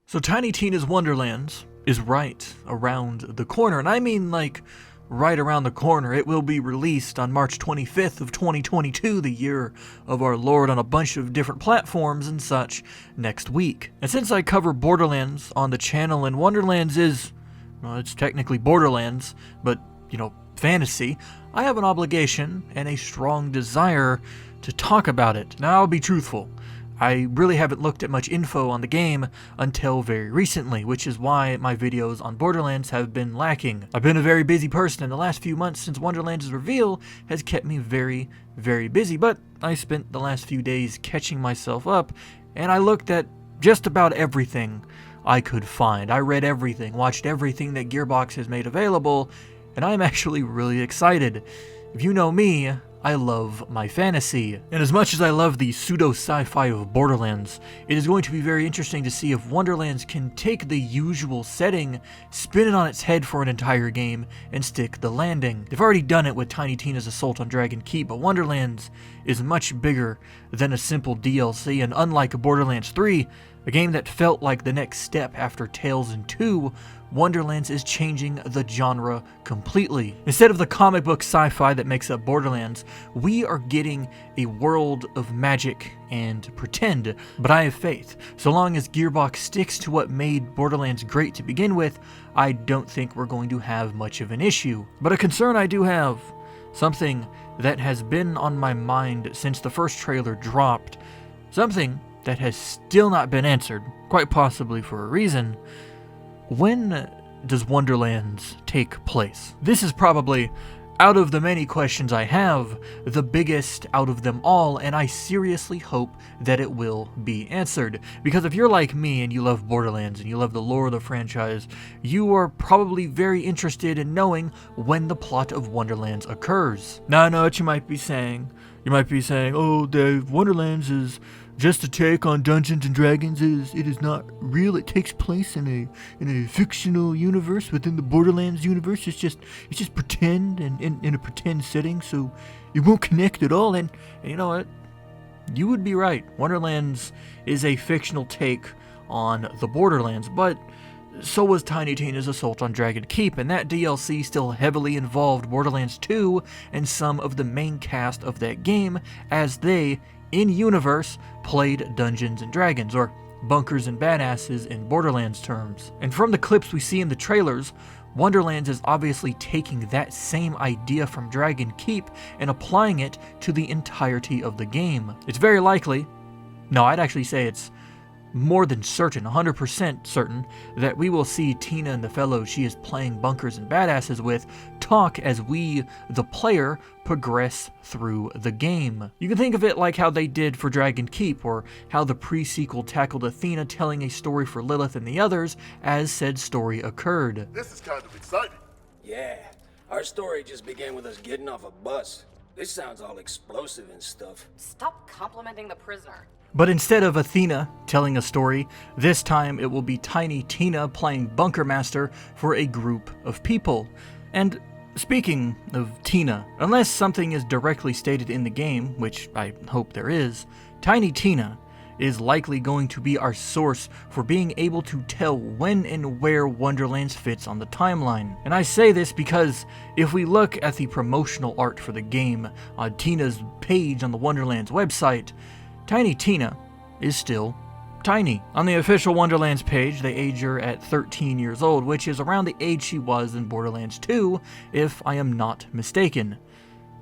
So Tiny Tina's Wonderlands is right around the corner, and I mean like right around the corner. It will be released on March 25th of 2022, the year of our Lord, on a bunch of different platforms and such next week. And since I cover Borderlands on the channel, and Wonderlands is, well, it's technically Borderlands, but, fantasy, I have an obligation and a strong desire to talk about it. Now, I'll be truthful. I really haven't looked at much info on the game until very recently, which is why my videos on Borderlands have been lacking. I've been a very busy person, and the last few months since Wonderlands' reveal has kept me very, very busy, but I spent the last few days catching myself up, and I looked at just about everything I could find. I read everything, watched everything that Gearbox has made available, and I'm actually really excited. If you know me, I love my fantasy. And as much as I love the pseudo-sci-fi of Borderlands, it is going to be very interesting to see if Wonderlands can take the usual setting, spin it on its head for an entire game, and stick the landing. They've already done it with Tiny Tina's Assault on Dragon Keep, but Wonderlands is much bigger than a simple DLC, and unlike Borderlands 3, a game that felt like the next step after Tales in 2, Wonderlands is changing the genre completely. Instead of the comic book sci-fi that makes up Borderlands, we are getting a world of magic and pretend, but I have faith. So long as Gearbox sticks to what made Borderlands great to begin with, I don't think we're going to have much of an issue. But a concern I do have, something that has been on my mind since the first trailer dropped, something that has still not been answered, quite possibly for a reason. When does Wonderlands take place? This is probably, out of the many questions I have, the biggest out of them all, and I seriously hope that it will be answered. Because if you're like me and you love Borderlands and you love the lore of the franchise, you are probably very interested in knowing when the plot of Wonderlands occurs. Now I know what you might be saying. You might be saying, oh, Dave, Wonderlands is just a take on Dungeons and Dragons. It is not real. It takes place in a fictional universe within the Borderlands universe. It's just pretend and in a pretend setting, so it won't connect at all. And you know what? You would be right. Wonderlands is a fictional take on the Borderlands, but so was Tiny Tina's Assault on Dragon Keep, and that DLC still heavily involved Borderlands 2 and some of the main cast of that game as they, in-universe, played Dungeons and Dragons, or bunkers and badasses in Borderlands terms. And from the clips we see in the trailers, Wonderlands is obviously taking that same idea from Dragon Keep and applying it to the entirety of the game. It's very likely, no, I'd actually say it's more than certain, 100% certain, that we will see Tina and the fellow she is playing bunkers and badasses with talk as we, the player, progress through the game. You can think of it like how they did for Dragon Keep, or how the pre-sequel tackled Athena telling a story for Lilith and the others as said story occurred. This is kind of exciting. Yeah, our story just began with us getting off a bus. This sounds all explosive and stuff. Stop complimenting the prisoner. But instead of Athena telling a story, this time it will be Tiny Tina playing Bunker Master for a group of people. And speaking of Tina, unless something is directly stated in the game, which I hope there is, Tiny Tina is likely going to be our source for being able to tell when and where Wonderlands fits on the timeline. And I say this because if we look at the promotional art for the game on Tina's page on the Wonderlands website, Tiny Tina is still tiny. On the official Wonderlands page, they age her at 13 years old, which is around the age she was in Borderlands 2, if I am not mistaken.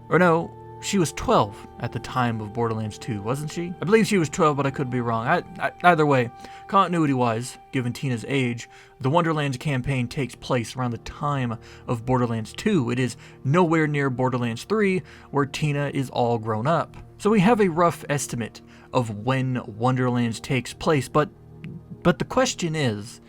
Or no, she was 12 at the time of Borderlands 2, wasn't she? I believe she was 12, but I could be wrong. Either way, continuity-wise, given Tina's age, the Wonderlands campaign takes place around the time of Borderlands 2. It is nowhere near Borderlands 3, where Tina is all grown up. So we have a rough estimate of when Wonderlands takes place, but the question is,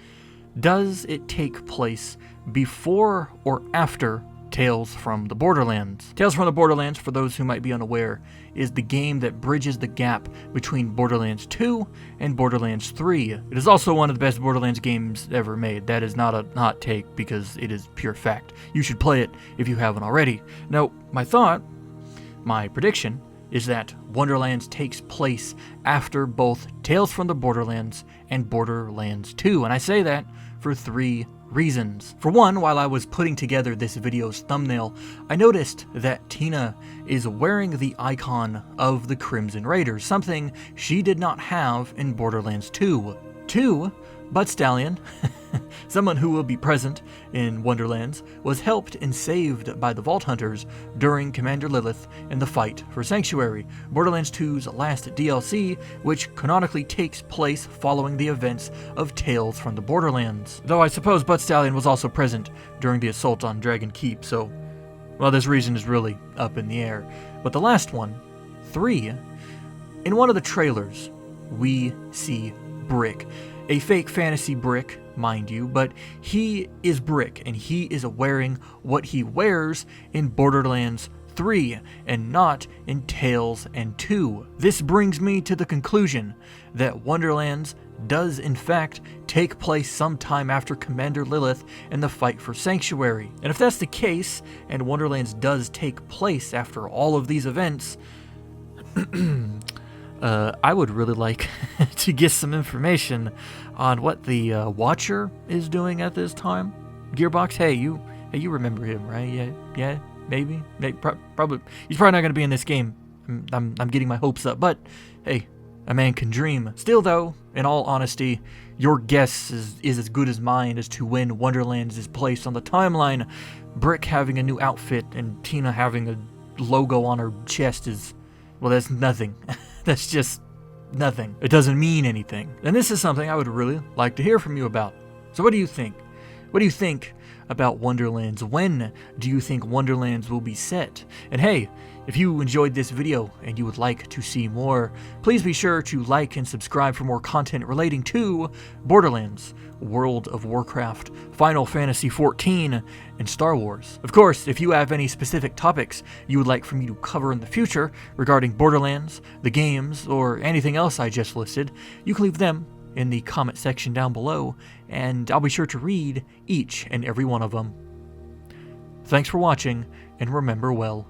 does it take place before or after Tales from the Borderlands? Tales from the Borderlands, for those who might be unaware, is the game that bridges the gap between Borderlands 2 and Borderlands 3. It is also one of the best Borderlands games ever made. That is not a hot take because it is pure fact. You should play it if you haven't already. Now, my prediction, is that Wonderlands takes place after both Tales from the Borderlands and Borderlands 2, and I say that for 3 reasons. For one, while I was putting together this video's thumbnail, I noticed that Tina is wearing the icon of the Crimson Raiders, something she did not have in Borderlands 2. 2, Butt Stallion, someone who will be present in Wonderlands, was helped and saved by the Vault Hunters during Commander Lilith in the fight for Sanctuary, Borderlands 2's last DLC, which canonically takes place following the events of Tales from the Borderlands. Though I suppose Butt Stallion was also present during the assault on Dragon Keep, so, well, this reason is really up in the air. But the last one, 3, in one of the trailers, we see Brick. A fake fantasy Brick, mind you, but he is Brick, and he is wearing what he wears in Borderlands 3, and not in Tales and 2. This brings me to the conclusion that Wonderlands does in fact take place sometime after Commander Lilith and the fight for Sanctuary. And if that's the case, and Wonderlands does take place after all of these events, I would really like to get some information on what the Watcher is doing at this time. Gearbox, hey, you remember him, right? Yeah, maybe, probably. He's probably not going to be in this game. I'm getting my hopes up, but hey, a man can dream. Still, though, in all honesty, your guess is as good as mine as to when Wonderlands is placed on the timeline. Brick having a new outfit and Tina having a logo on her chest is, well, that's nothing. That's just nothing. It doesn't mean anything. And this is something I would really like to hear from you about. So what do you think? What do you think about Wonderlands? When do you think Wonderlands will be set? And hey, if you enjoyed this video and you would like to see more, please be sure to like and subscribe for more content relating to Borderlands, World of Warcraft, Final Fantasy XIV, and Star Wars. Of course, if you have any specific topics you would like for me to cover in the future regarding Borderlands, the games, or anything else I just listed, you can leave them in the comment section down below, and I'll be sure to read each and every one of them. Thanks for watching, and remember well,